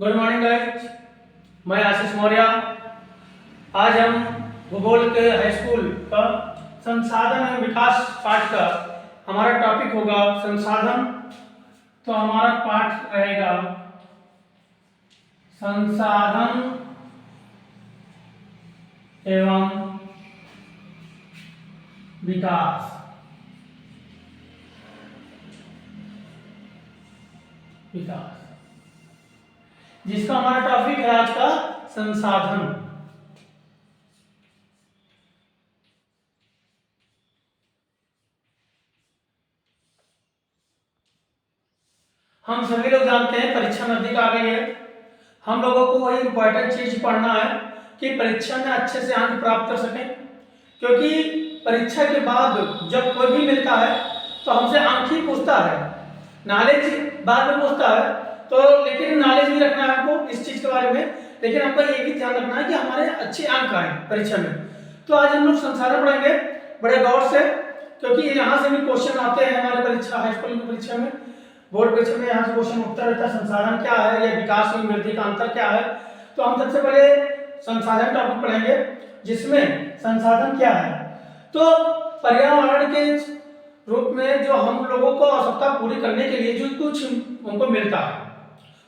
Good morning guys, मैं आशीष मौर्य। आज हम भूगोल के हाई स्कूल का संसाधन एवं विकास पाठ का हमारा टॉपिक होगा संसाधन। तो हमारा पाठ रहेगा संसाधन एवं विकास। जिसका हमारा टॉपिक है आज का संसाधन। हम सभी लोग जानते हैं परीक्षा नजदीक आ गई है। हम लोगों को वही इंपॉर्टेंट चीज पढ़ना है कि परीक्षा में अच्छे से अंक प्राप्त कर सकें, क्योंकि परीक्षा के बाद जब कोई भी मिलता है तो हमसे अंक ही पूछता है, नॉलेज बाद में पूछता है। तो लेकिन नॉलेज भी रखना है हमको इस चीज के बारे में, लेकिन हमको ये भी ध्यान रखना है कि हमारे अच्छे अंक आए परीक्षा में। तो आज हम लोग संसाधन पढ़ेंगे बड़े गौर से, क्योंकि यहाँ से भी क्वेश्चन आते हैं हमारे परीक्षा हाई स्कूल की परीक्षा में, बोर्ड परीक्षा में यहाँ से क्वेश्चन उत्तर रहता है संसाधन क्या है या विकास एवं वृद्धि का अंतर क्या है। तो हम सबसे पहले संसाधन टॉपिक पढ़ेंगे, जिसमें संसाधन क्या है। तो पर्यावरण के रूप में जो हम लोगों को आवश्यकता पूरी करने के लिए जो कुछ हमको मिलता है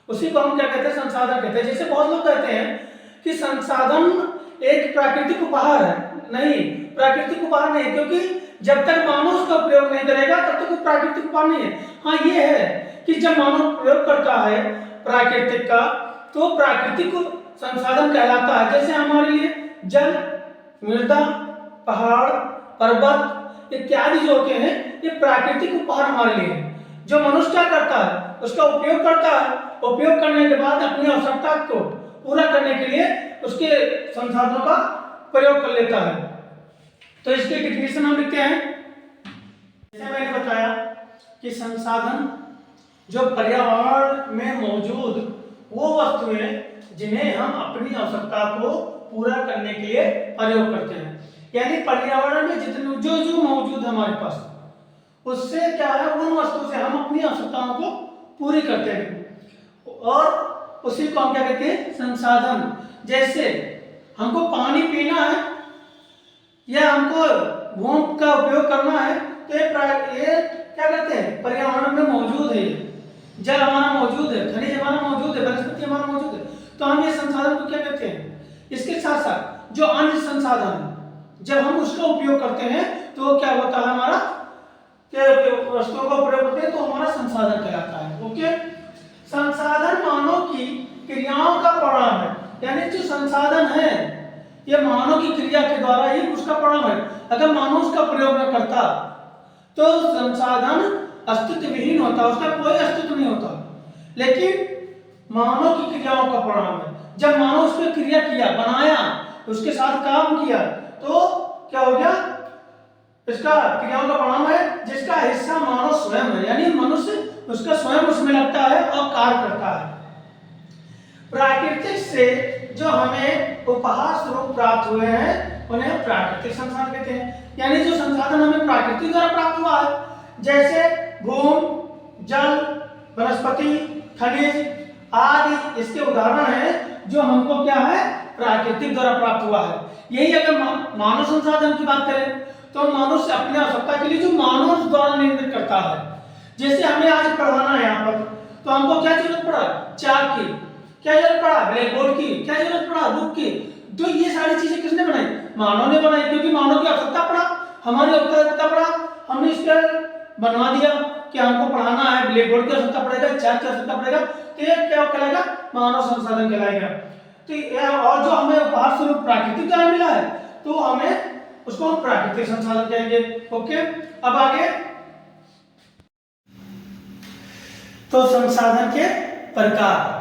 उसी को हम क्या कहते हैं, संसाधन कहते हैं। जैसे बहुत लोग कहते हैं कि संसाधन एक प्राकृतिक उपहार है। नहीं, प्राकृतिक उपहार नहीं, क्योंकि जब तक मानव उसका प्रयोग नहीं करेगा तब तक वो प्राकृतिक उपहार नहीं है। हाँ, ये है कि जब मानव प्रयोग करता है प्राकृतिक का तो प्राकृतिक संसाधन कहलाता है। जैसे हमारे लिए जल, मृदा, पहाड़, पर्वत इत्यादि जो होते हैं ये प्राकृतिक उपहार हमारे लिए है। जो मनुष्य क्या करता है, उसका उपयोग करता है, उपयोग करने के बाद अपनी आवश्यकता को पूरा करने के लिए उसके संसाधनों का प्रयोग कर लेता है। तो इसके डिफिनेशन हम लिखते हैं। जैसे मैंने बताया कि संसाधन जो पर्यावरण में मौजूद वो वस्तुएं जिन्हें हम अपनी आवश्यकता को पूरा करने के लिए प्रयोग करते हैं। यानी पर्यावरण में जितने जो मौजूद है हमारे पास, उससे क्या है, उन वस्तु से हम अपनी आवश्यकताओं को पूरी करते हैं और उसी को हम क्या कहते हैं, संसाधन। जैसे हमको पानी पीना है या हमको भूमि का उपयोग करना है तो ये क्या कहते हैं, पर्यावरण में मौजूद है। जल हमारा मौजूद है, खनिज हमारा मौजूद है, वनस्पति हमारा मौजूद है, तो हम ये संसाधन को क्या कहते हैं। इसके साथ साथ जो अन्य संसाधन जब हम उसका उपयोग करते हैं तो क्या होता है, हमारा वस्तुओं का प्रयोग करते हैं तो हमारा संसाधन कहलाता है। ओके, संसाधन मानव की क्रियाओं का परिणाम है। यानी जो संसाधन है ये मानव की क्रिया के द्वारा ही उसका परिणाम है। अगर मानव उसका प्रयोग न करता तो संसाधन अस्तित्व विहीन होता, उसका कोई अस्तित्व नहीं होता। लेकिन मानव की क्रियाओं का परिणाम है। जब मानव उस पर क्रिया किया, बनाया, उसके साथ काम किया तो क्या हो गया, इसका क्रियाओं का परिणाम है जिसका हिस्सा मानव स्वयं है। यानी मनुष्य उसका स्वयं उसमें लगता है और कार्य करता है। प्राकृतिक से जो हमें उपहार स्वरूप प्राप्त हुए हैं उन्हें प्राकृतिक संसाधन कहते हैं। यानी जो संसाधन हमें प्राकृतिक द्वारा प्राप्त हुआ है, जैसे भूमि, जल, वनस्पति, खनिज आदि इसके उदाहरण हैं जो हमको क्या है, प्राकृतिक द्वारा प्राप्त हुआ है। यही अगर मानव संसाधन की बात करें तो मनुष्य अपनी आवश्यकता के लिए जो मानव द्वारा निर्मित करता है। जैसे हमें आज पढ़ाना है यहाँ पर तो हमको क्या जरूरत पड़ा, चाक की, क्या जरूरत पड़ा, ब्लैक बोर्ड की, क्या जरूरत पड़ा, बुक की। तो ये सारी चीजें किसने बनाई, मानव ने बनाई, क्योंकि मानव की आवश्यकता पड़ा, हमारी आवश्यकता पड़ा, हमने इसका बनवा दिया कि हमको पढ़ाना है, ब्लैक बोर्ड की आवश्यकता पड़ेगा, चाक की आवश्यकता पड़ेगा, तो ये क्या कहलाएगा, मानव संसाधन कहलाएगा। तो और जो हमें उपहार स्वरूप प्राकृतिक द्वारा मिला है तो हमें उसको हम प्राकृतिक संसाधन कहेंगे। ओके, अब आगे तो संसाधन के प्रकार।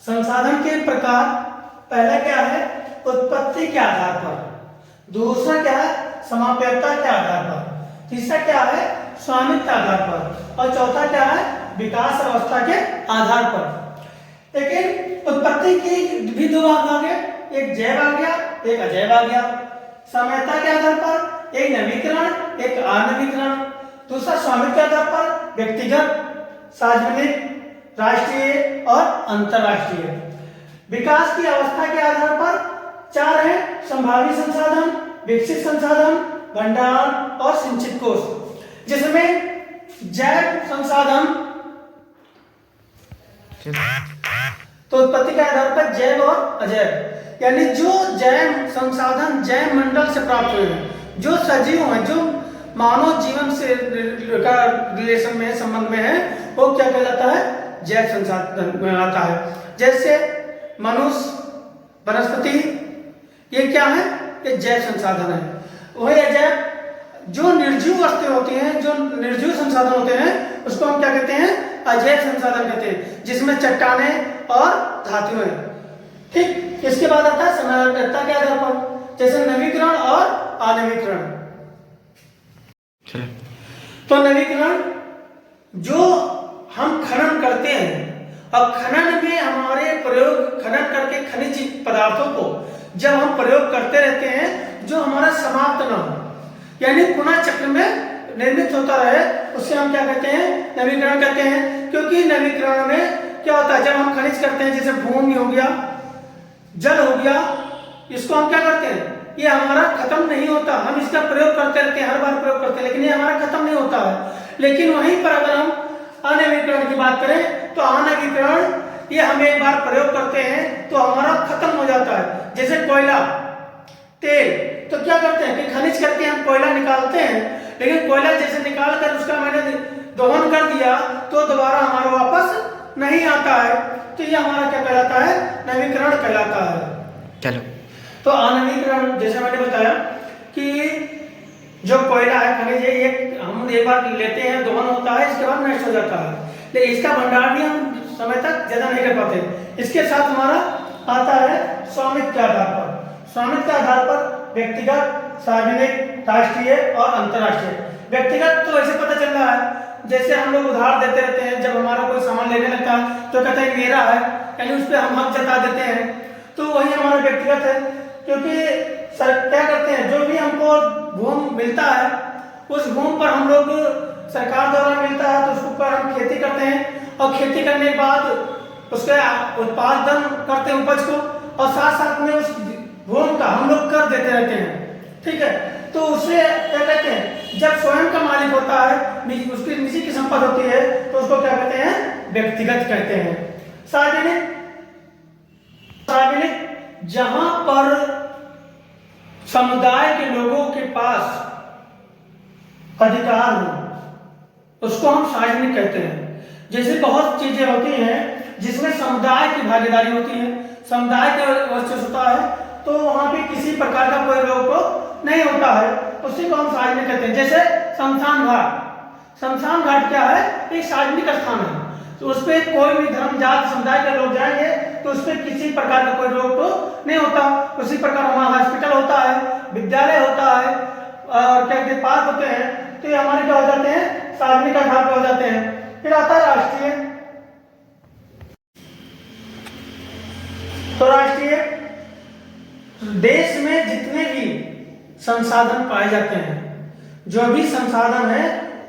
संसाधन के प्रकार पहला क्या है, उत्पत्ति के आधार पर, दूसरा क्या है, समाप्यता के आधार पर, तीसरा क्या है, स्वामित्व के आधार पर, और चौथा क्या है, विकास अवस्था के आधार पर। लेकिन उत्पत्ति की भी दो भाग आ गए, एक जैव आ गया, एक अजैव आ गया। साम्यता के आधार पर एक नवीकरण, एक अनवीकरण। दूसरा स्वामित्व के आधार पर व्यक्तिगत, सार्वजनिक, राष्ट्रीय और अंतरराष्ट्रीय। विकास की अवस्था के आधार पर 4 है: संभावित संसाधन, विकसित संसाधन, भंडारण और संचित कोष। जिसमें जैव संसाधन तो उत्पत्ति के आधार पर जैव और अजैव, यानी जो जैव संसाधन जैव मंडल से प्राप्त हुए हैं, जो सजीव हैं, जो मानव जीवन से का रिलेशन में संबंध में है, वो क्या कहलाता है? जैव संसाधन में आता है। जैसे मनुष्य, वनस्पति, ये क्या है? ये जैव संसाधन है। वही अजैव जो निर्जीव वस्तुएं होती हैं, जो निर्जीव संसाधन होते हैं, उसको हम क्या कहते हैं? अजैव संसाधन कहते हैं, जिसमें चट्टानें और धातुएं। ठीक, इसके बाद आता है समयावता के आधार पर, जैसे नवीकरण और अनवीकरण। तो नवीकरण, जो हम खनन करते हैं और खनन में हमारे प्रयोग, खनन करके खनिज पदार्थों को जब हम प्रयोग करते रहते हैं, जो हमारा समाप्त न हो, यानी पुनः चक्र में निर्मित होता रहे, उससे हम क्या कहते हैं? नवीकरण कहते हैं। क्योंकि नवीकरण में क्या होता है? जब हम खनिज करते हैं, जैसे भूमि हो गया, जल हो गया, इसको हम क्या करते हैं? ये हमारा खत्म नहीं होता, हम इसका प्रयोग करते रहते हैं, हर बार प्रयोग करते हैं, लेकिन ये हमारा खत्म नहीं होता है। लेकिन वहीं पर अगर हम अनवीकरण की बात करें, तो अनवीकरण ये हम एक बार प्रयोग करते हैं तो हमारा खत्म हो जाता है। जैसे कोयला, तेल, तो क्या करते हैं कि खनिज करके हम कोयला निकालते हैं, लेकिन कोयला जैसे निकाल कर उसका मैंने दोहन कर दिया तो दोबारा हमारा वापस नहीं आता है। तो ये हमारा क्या कहलाता है? नवीकरण कहलाता है। चलो, तो अनवीकरण जैसे मैंने बताया कि जो कोयला है, खनिज है, ये हम एक बार लेते हैं, दोहन होता है, इसके बाद नष्ट हो जाता है, लेकिन इसका भंडारण भी हम समय तक ज्यादा नहीं कर पाते। इसके साथ हमारा आता है स्वामित्व के आधार पर। स्वामित्व के आधार पर व्यक्तिगत, सार्वजनिक, राष्ट्रीय और अंतरराष्ट्रीय। व्यक्तिगत तो ऐसे पता चल रहा है, जैसे हम लोग उधार देते रहते हैं, जब हमारा कोई सामान लेने लगता है तो कहते हैं मेरा है, यानी उस पर हम हक जता देते हैं, तो वही हमारा व्यक्तिगत है। क्योंकि सर क्या करते हैं, जो भी हमको भूमि मिलता है, उस भूमि पर हम लोग सरकार द्वारा मिलता है, तो उसके ऊपर हम खेती करते हैं, और खेती करने के बाद उसका उत्पादन करते हैं उपज को, और साथ साथ में उस भूमि का हम लोग कर देते रहते हैं। ठीक है, तो उससे क्या कहते हैं, जब स्वयं का मालिक होता है, उसकी निजी की संपत्ति होती है, तो उसको क्या कहते हैं? व्यक्तिगत कहते हैं। सार्वजनिक, सार्वजनिक जहां पर समुदाय के लोगों के पास अधिकार हो, उसको हम सार्वजनिक कहते हैं। जैसे बहुत चीजें होती हैं जिसमें समुदाय की भागीदारी होती है, समुदाय का वर्चस्व होता है, तो वहां पे किसी प्रकार का कोई रोक नहीं होता है, उसी को हम सार्वजनिक कहते हैं। जैसे शमशान घाट, शमशान घाट क्या है? एक सार्वजनिक स्थान है, तो उस पर कोई भी धर्म, जात, समुदाय के लोग जाएंगे तो उस पर किसी प्रकार का कोई रोक तो नहीं होता। उसी प्रकार हमारा हॉस्पिटल होता है, विद्यालय होता है, और क्या कहते पार्क होते हैं, तो ये हमारे क्या हो जाते हैं? सार्वजनिक आधार पर हो जाते हैं। फिर आता है राष्ट्रीय। तो राष्ट्रीय, देश में जितने भी संसाधन पाए जाते हैं, जो भी संसाधन है,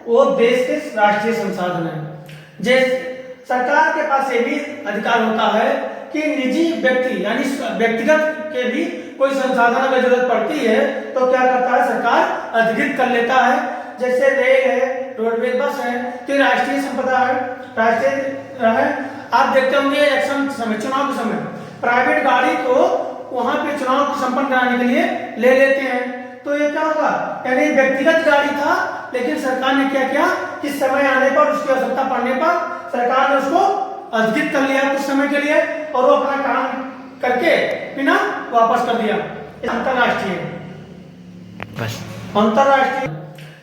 वो देश के राष्ट्रीय संसाधन है। जैसे सरकार के पास ये भी अधिकार होता है कि निजी व्यक्ति, यानी व्यक्तिगत के भी कोई संसाधन अगर जरूरत पड़ती है तो क्या करता है? सरकार अधिकृत कर लेता है। जैसे रेल है, रोडवेज, बस है, तो राष्ट्रीय संपदा है, राष्ट्रीय है। आप देखते होंगे इलेक्शन समय, चुनाव के समय प्राइवेट गाड़ी को वहां पे चुनाव को संपन्न कराने के लिए ले लेते हैं, तो ये क्या होगा? यानी व्यक्तिगत गाड़ी था, लेकिन सरकार ने क्या किया कि समय आने पर, उसकी आवश्यकता पड़ने पर सरकार ने उसको अधिकृत कर लिया कुछ समय के लिए, और वो अपना काम करके बिना वापस कर दिया। अंतरराष्ट्रीय, बस अंतरराष्ट्रीय,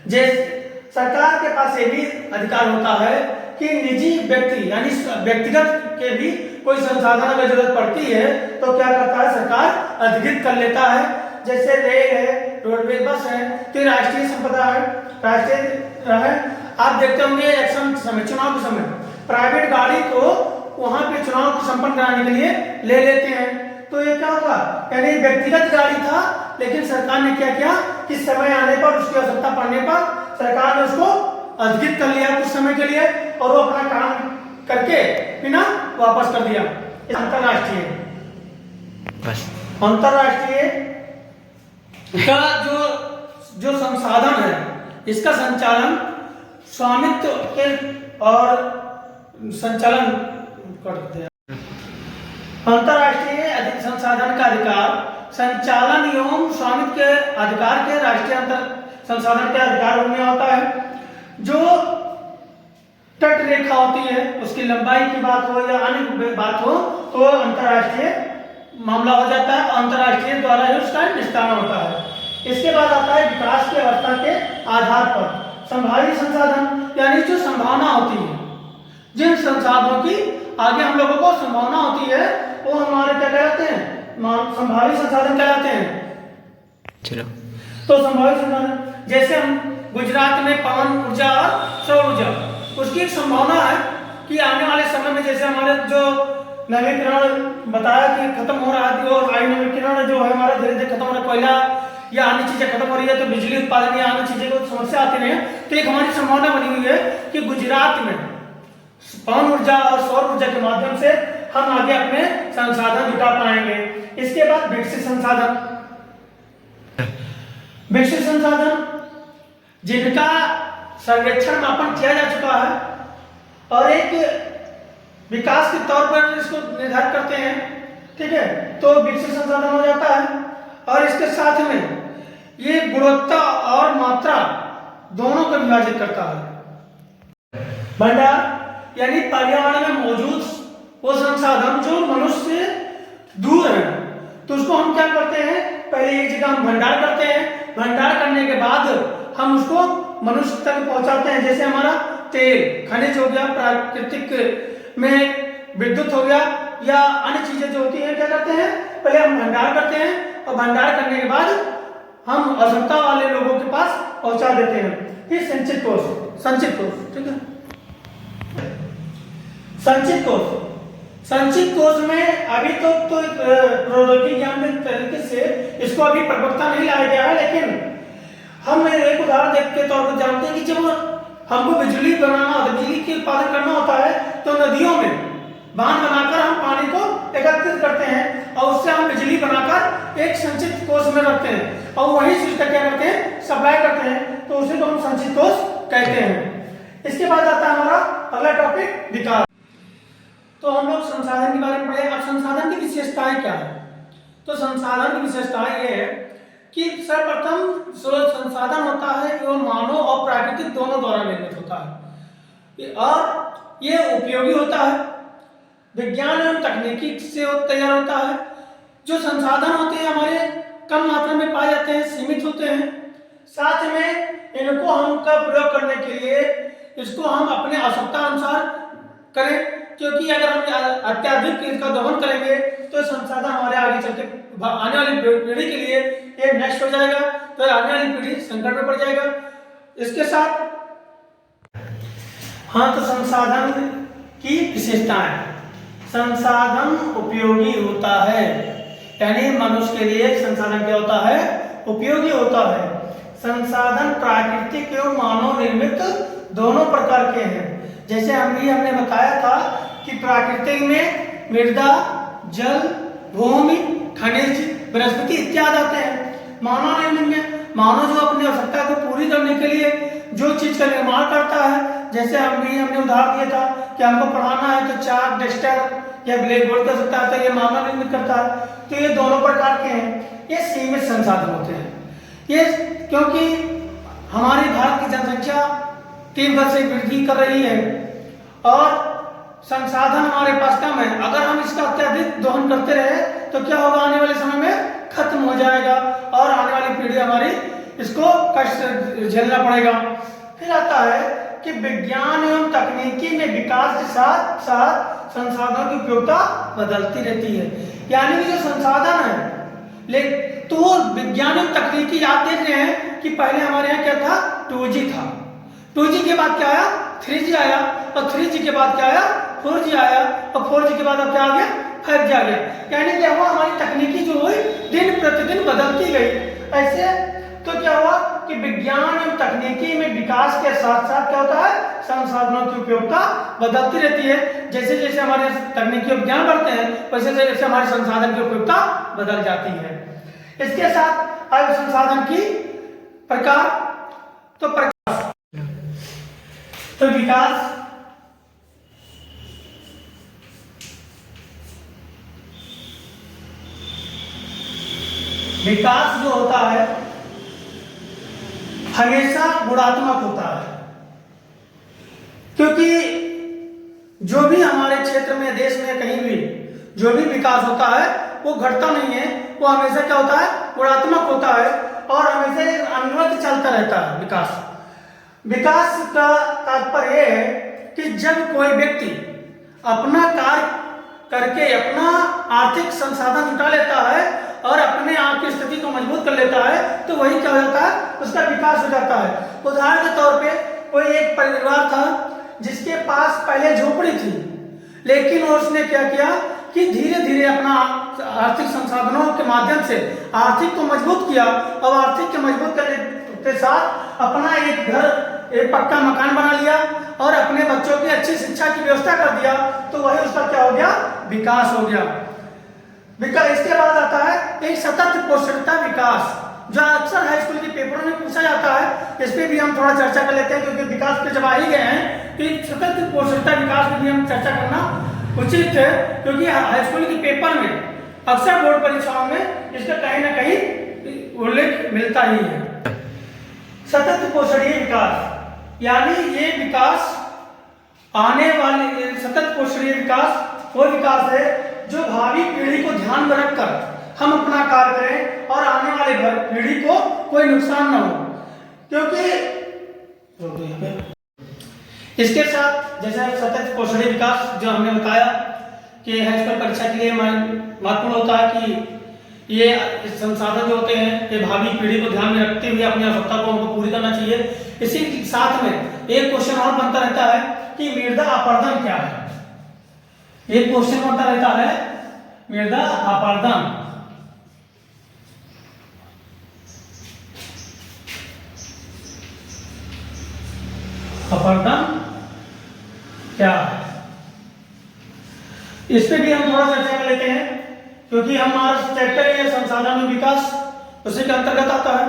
जैसे सरकार के पास ये भी अधिकार होता है कि निजी व्यक्ति, यानी व्यक्तिगत के भी कोई संसाधन अगर जरूरत पड़ती है तो क्या करता है? सरकार अधिकृत कर लेता है। जैसे रेल है, रोडवेज, बस है, तो राष्ट्रीय संपदा है, राष्ट्रीय है। आप देखते होंगे इलेक्शन समय, चुनाव के समय प्राइवेट गाड़ी को वहां पे चुनाव को संपन्न कराने के लिए ले लेते हैं, तो ये क्या होगा? यानी व्यक्तिगत गाड़ी था, लेकिन सरकार ने क्या किया कि समय आने पर, उसकी आवश्यकता पड़ने पर सरकार ने उसको अधिकृत कर लिया कुछ समय के लिए, और वो अपना काम करके बिना वापस कर दिया। अंतरराष्ट्रीय बस अंतरराष्ट्रीय का जो संसाधन है इसका संचालन स्वामित्व के और संचालन करते हैं। अंतरराष्ट्रीय अधिक संसाधन का अधिकार संचालन एवं स्वामित्व के अधिकार के राष्ट्रीय अंतर संसाधन के अधिकार में होता है। जो तट रेखा होती है उसकी लंबाई की बात हो या अन्य बात हो तो अंतरराष्ट्रीय मामला हो जाता है। अंतरराष्ट्रीय द्वारा ही उसका निस्तारण होता है। इसके बाद आता है विकास की अवस्था के आधार पर संभावित संसाधन, यानी जो संभावना होती है, जिन संसाधनों की आगे हम लोगों को संभावना होती है वो हमारे क्या कहलाते हैं, संभावित संसाधन कहलाते हैं। चलो तो संभावित संसाधन जैसे हम गुजरात में पवन ऊर्जा और सौर ऊर्जा, उसकी एक संभावना है कि आने वाले समय में जैसे हमारे जो नवीकरण बताया कि खत्म हो रहा है और वायु नवीकरण जो है हमारा धीरे धीरे खत्म हो रहा है, कोयला या अन्य चीजें खत्म हो रही है तो बिजली उत्पादन या अन्य चीजें को समस्या आती नहीं है। तो एक हमारी संभावना बनी हुई है कि गुजरात में पवन ऊर्जा और सौर ऊर्जा के माध्यम से हम आगे अपने संसाधन जुटा पाएंगे। इसके बाद विकसित संसाधन, विकसित संसाधन जिनका सर्वेक्षण मापन किया जा चुका है और एक विकास के तौर पर इसको निर्धारित करते हैं, ठीक है, तो विकसित संसाधन हो जाता है। और इसके साथ में ये गुणवत्ता और मात्रा दोनों को विभाजित करता है। भंडार यानी पर्यावरण में मौजूद वो संसाधन जो मनुष्य से दूर है, तो उसको हम क्या करते हैं, पहले एक जगह हम भंडार करते हैं, भंडार करने के बाद हम उसको मनुष्य तक पहुंचाते हैं। जैसे हमारा तेल खनिज हो गया, प्राकृतिक में विद्युत हो गया या अन्य चीजें जो होती हैं, क्या करते हैं, पहले हम भंडार करते हैं और भंडार करने के बाद हम आवश्यकता वाले लोगों के पास पहुंचा देते हैं। फिर संचित कोष, संचित कोष, ठीक है, संचित कोष, संचित कोष में अभी तो प्रौद्योगिकी ज्ञान के तरीके से इसको अभी प्रवक्ता नहीं लाया गया है, लेकिन हम एक उदाहरण के तौर पर जानते हैं कि जब हमको बिजली बनाना होता है, बिजली के उत्पादन करना होता है, तो नदियों में बांध बनाकर हम पानी को एकत्रित करते हैं और उससे हम बिजली बनाकर एक संचित कोष में रखते हैं और वही चीज का क्या करते हैं, सप्लाई करते हैं, तो उसे तो हम संचित कोष कहते हैं। इसके बाद आता है हमारा अगला टॉपिक, विकास। तो हम लोग संसाधन के बारे में पढ़े। अब संसाधन की विशेषताएं क्या है, तो संसाधन की विशेषताएं ये है कि सर्वप्रथम जो संसाधन होता है वो मानव और प्राकृतिक दोनों द्वारा निर्मित होता है और ये उपयोगी होता है, विज्ञान एवं तकनीकी से तैयार होता है। जो संसाधन होते हैं हमारे कम मात्रा में पाए जाते हैं, सीमित होते हैं, साथ में इनको हम का प्रयोग करने के लिए इसको हम अपने आवश्यकता अनुसार करें, क्योंकि अगर हम अत्याधिक इसका दोहन करेंगे तो संसाधन हमारे आगे चल के आने वाली पीढ़ी के लिए ये नष्ट हो जाएगा, तो आने वाली पीढ़ी संकट में पड़ जाएगा। इसके साथ हाँ, तो संसाधन की विशेषताएं, संसाधन उपयोगी होता है, यानी मनुष्य के लिए संसाधन क्या होता है, उपयोगी होता है। संसाधन प्राकृतिक एवं मानव निर्मित दोनों प्रकार के हैं। जैसे हमने बताया था कि प्राकृतिक में मृदा, जल, भूमि, खनिज, वनस्पति इत्यादि आते हैं। मानव निर्मित में मानव जो अपनी आवश्यकता को पूरी करने के लिए जो चीज का निर्माण करता है, जैसे हमने उदाहरण दिया था कि हमको पढ़ाना है तो चाक, डस्टर या ब्लैक बोर्ड कर सकता है, तो ये मानव निर्मित करता है। तो ये दोनों प्रकार के हैं, ये सीमित संसाधन होते हैं। ये क्योंकि हमारी भारत की जनसंख्या तीन वर्ष से वृद्धि कर रही है और संसाधन हमारे पास कम है। अगर हम इसका अत्यधिक दोहन करते रहे तो क्या होगा, आने वाले समय में खत्म हो जाएगा और आने वाली पीढ़ी हमारी इसको कष्ट झेलना पड़ेगा। फिर आता है कि विज्ञान एवं तकनीकी में विकास के साथ साथ संसाधनों की उपयोगिता बदलती रहती है। यानी कि जो संसाधन है तो विज्ञान एवं तकनीकी आप देख रहे हैं कि पहले हमारे यहाँ क्या था, 2G था, 2G के बाद क्या आया, 3G आया और 3G के बाद क्या आया, 4G आया और 4G के बाद अब क्या आ गया, 5G आ गया। यानी कि हमारी तकनीकी जो हुई दिन प्रतिदिन बदलती गई। ऐसे तो क्या हुआ कि विज्ञान एवं तकनीकी में विकास के साथ साथ क्या होता है, संसाधनों की उपयोगिता बदलती रहती है। जैसे जैसे हमारे तकनीकी विज्ञान बढ़ते हैं वैसे वैसे हमारे संसाधन की उपयोगिता बदल जाती है। इसके साथ अब संसाधन की प्रकार, तो विकास जो होता है हमेशा गुणात्मक होता है, क्योंकि जो भी हमारे क्षेत्र में, देश में, कहीं भी जो भी विकास होता है वो घटता नहीं है, वो हमेशा क्या होता है, गुणात्मक होता है और हमेशा अनवरत चलता रहता है। विकास का तात्पर्य है कि जब कोई व्यक्ति अपना कार्य करके अपना आर्थिक संसाधन जुटा लेता है और अपने आप की स्थिति को मजबूत कर लेता है तो वही क्या हो जाता है, उसका विकास हो जाता है। उदाहरण के तौर पे कोई एक परिवार था जिसके पास पहले झोपड़ी थी, लेकिन उसने क्या किया कि धीरे धीरे अपना आर्थिक संसाधनों के माध्यम से आर्थिक को मजबूत किया और आर्थिक के मजबूत करने के साथ अपना एक घर, एक पक्का मकान बना लिया और अपने बच्चों की अच्छी शिक्षा की व्यवस्था कर दिया, तो वही उसका क्या हो गया, विकास हो गया। इसके बाद आता है एक सतत पोषकता विकास, जो अक्सर हाई स्कूल के पेपरों में पूछा जाता है। इस पे भी हम थोड़ा चर्चा कर लेते हैं, क्योंकि विकास पे जब आ ही गए हैं कि सतत पोषकता विकास पे भी हम चर्चा करना उचित है, क्योंकि हाई स्कूल के पेपर में अक्सर बोर्ड परीक्षाओं में इसका कहीं ना कहीं उल्लेख मिलता ही है। सतत पोषणीय विकास यानी ये विकास आने वाले, सतत पोषणीय विकास वो विकास है जो भावी पीढ़ी को ध्यान में रखकर हम अपना कार्य करें और आने वाले पीढ़ी को कोई नुकसान न हो। क्योंकि इसके साथ जैसे सतत पोषणीय विकास जो हमने बताया कि हाई स्कूल परीक्षा के लिए महत्वपूर्ण होता है कि ये संसाधन जो होते हैं ये भावी पीढ़ी को ध्यान में रखते हुए अपनी आवश्यकता को हमको पूरी करना चाहिए। इसी साथ में एक क्वेश्चन और बनता रहता है कि मृदा अपरदन क्या है। एक क्वेश्चन बनता रहता है मृदा अपरदन। अपरदन क्या है, इस पे भी हम थोड़ा चर्चा कर लेते हैं, क्योंकि हमारा चैप्टर ये संसाधन विकास उसी के अंतर्गत आता है।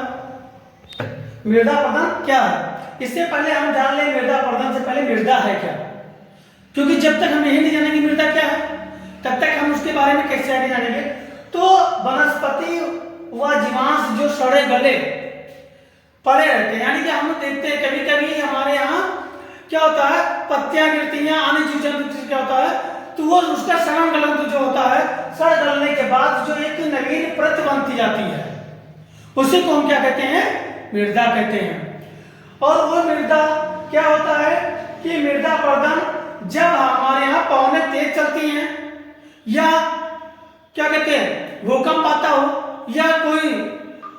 मृदा अपरदन क्या है, इससे पहले हम जान लें मृदा अपरदन से पहले मृदा है क्या, क्योंकि जब तक हम यही नहीं जानेंगे मृदा क्या है तब तक हम उसके बारे में कैसे आगे जानेंगे। तो वनस्पति व जीवांश जो सड़े गले पड़े रहते हैं, यानी कि हम देखते हैं कभी कभी हमारे यहाँ क्या होता है, पत्तियां गिरती हैं, अन्य जीव जंतु क्या होता है, तो वो उसका सड़न गलन जो होता है, सड़ गलने के बाद जो एक नवीन परत बनती जाती है उसी को हम क्या कहते हैं, मृदा कहते हैं। और वो मृदा क्या होता है कि मृदा अपरदन जब हमारे यहाँ पवनें तेज चलती हैं या क्या कहते हैं भूकंप आता हो या कोई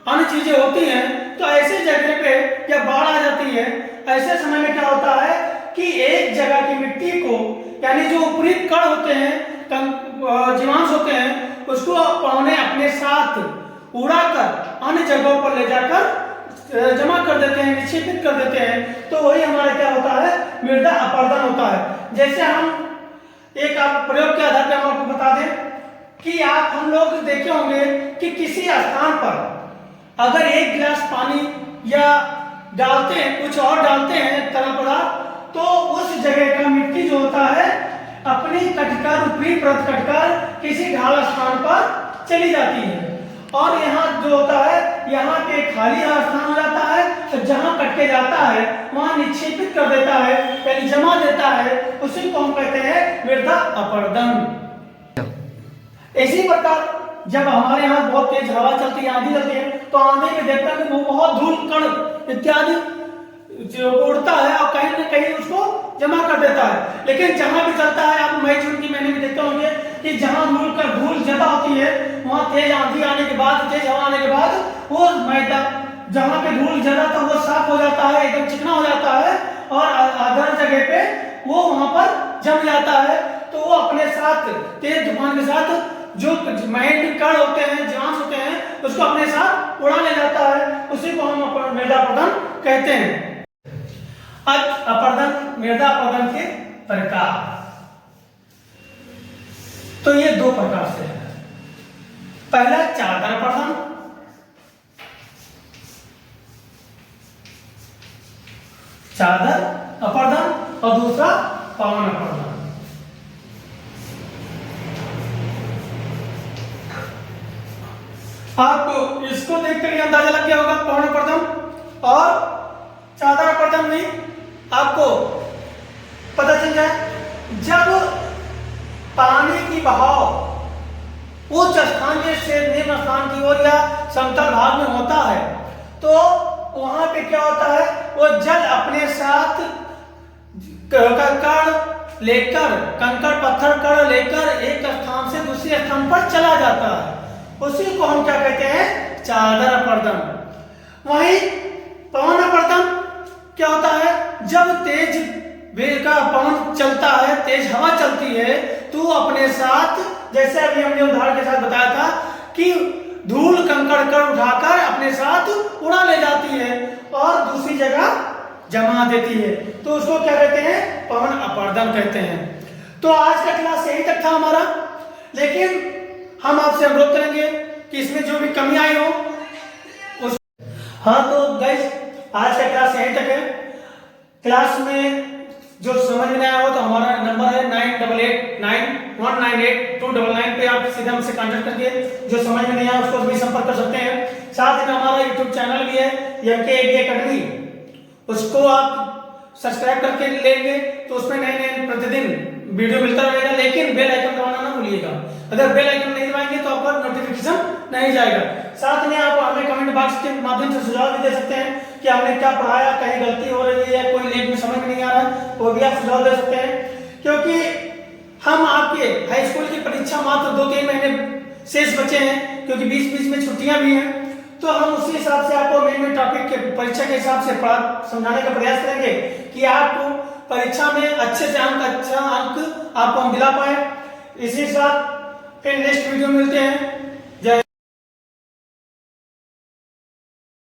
अन्य चीजें होती हैं, तो ऐसे जगह पे या बाढ़ आ जाती है, ऐसे समय में क्या होता है कि एक जगह की मिट्टी को, यानी जो ऊपरी कण होते हैं, जीवांश होते हैं, उसको पौने अपने साथ उड़ाकर अन्य जगहों पर ले जाकर जमा कर देते हैं, निक्षेपित कर देते हैं, तो वही हमारा क्या होता है, मृदा अपरदन होता है। जैसे हम एक प्रयोग के आधार पर हम आपको बता दें कि हम लोग देखे होंगे कि किसी स्थान पर अगर एक गिलास पानी या डालते हैं, कुछ और डालते हैं तरल पदार्थ, तो उस जगह का मिट्टी जो होता है अपनी कटकर, ऊपरी परत कटकर किसी ढाल स्थान पर चली जाती है, और यहाँ जो होता है यहाँ पे खाली स्थान हो जाता है, तो जहाँ कट के जाता है वहाँ निक्षेपित कर देता है, यानी जमा देता है, उसी को हम कहते हैं मृदा अपरदन। इसी प्रकार जब हमारे यहाँ बहुत तेज हवा चलती है, आंधी चलती है, तो आंधी में देखता है कि वो बहुत धूल कण इत्यादि उड़ता है और कहीं ना कहीं उसको जमा कर देता है। लेकिन जहां भी चलता है, आप मई जून की महीने में देखते होंगे कि जहां धूल ज्यादा होती है वहां तेज आंधी आने के बाद, तेज हवा आने के बाद वो मैदान जहां पे धूल ज्यादा था वो साफ हो जाता है, एकदम चिकना हो जाता है, और अदर जगह पे वो वहां पर जम जाता है, तो वो अपने साथ तेज तूफान के साथ जो महंगे कण होते हैं, ज्वांश होते हैं, उसको अपने साथ उड़ा ले जाता है, उसी को हम मृदा अपरदन कहते हैं। अब अपरदन, मृदा अपरदन के प्रकार, तो ये दो प्रकार से है। पहला चादर अपरदन, चादर अपरदन, और दूसरा पवन अपरदन। आपको इसको देखकर ये अंदाजा लग गया होगा पवन अपरदन और चादर अपरदन में आपको पता चल जाए, जब पानी की बहाव उच्च स्थान से निम्न स्थान की ओर या समतल भाग में होता है, तो वहां पे क्या होता है, वो जल अपने साथ कण लेकर, कंकड़ पत्थर कण लेकर एक स्थान से दूसरे स्थान पर चला जाता है, उसी को हम क्या कहते हैं, चादर अपरदन। वहीं पवन अपरदन क्या होता है, जब तेज वेग का पवन चलता है, तेज हवा चलती है, तो अपने साथ, जैसे अभी हमने उदाहरण के साथ बताया था कि धूल कंकड़ कण उठाकर अपने साथ उड़ा ले जाती है और दूसरी जगह जमा देती है, तो उसको क्या कहते हैं, पवन अपरदन कहते हैं। तो आज का क्लास यही तक था हमारा, लेकिन हम आपसे अनुरोध करेंगे कि इसमें जो भी कमी आई हो उस, हाँ तो गाइस आज का क्लास यहीं तक है। क्लास में जो समझ में आया हो तो हमारा नंबर है 9889198299 पे आप सीधा हमसे कांटेक्ट करके जो समझ में नहीं आया उसको भी संपर्क कर सकते हैं। साथ ही में हमारा यूट्यूब चैनल भी है MKAD अकेडमी, उसको आप सब्सक्राइब करके लेंगे तो उसमें नए नए प्रतिदिन वीडियो मिलता रहेगा, लेकिन बेल आइकन दबाना ना भूलिएगा। अगर बेल आइकन नहीं दबाएंगे तो आपका नोटिफिकेशन नहीं जाएगा। साथ में आप हमें कमेंट बॉक्स के माध्यम से सुझाव भी दे सकते हैं कि हमने क्या पढ़ाया, कहीं गलती हो रही है, कोई लेख में समझ में नहीं आ रहा है, वो भी आप सुझाव दे सकते हैं। क्योंकि हम आपके हाई स्कूल की परीक्षा मात्र 2-3 महीने शेष बचे हैं, क्योंकि बीच में छुट्टियां भी हैं, तो हम उसी हिसाब से आपको मेन टॉपिक के परीक्षा के हिसाब से समझाने का प्रयास करेंगे कि आपको परीक्षा में अच्छे अंक आपको हम दिला पाए। इसी साथ फिर नेक्स्ट वीडियो मिलते हैं।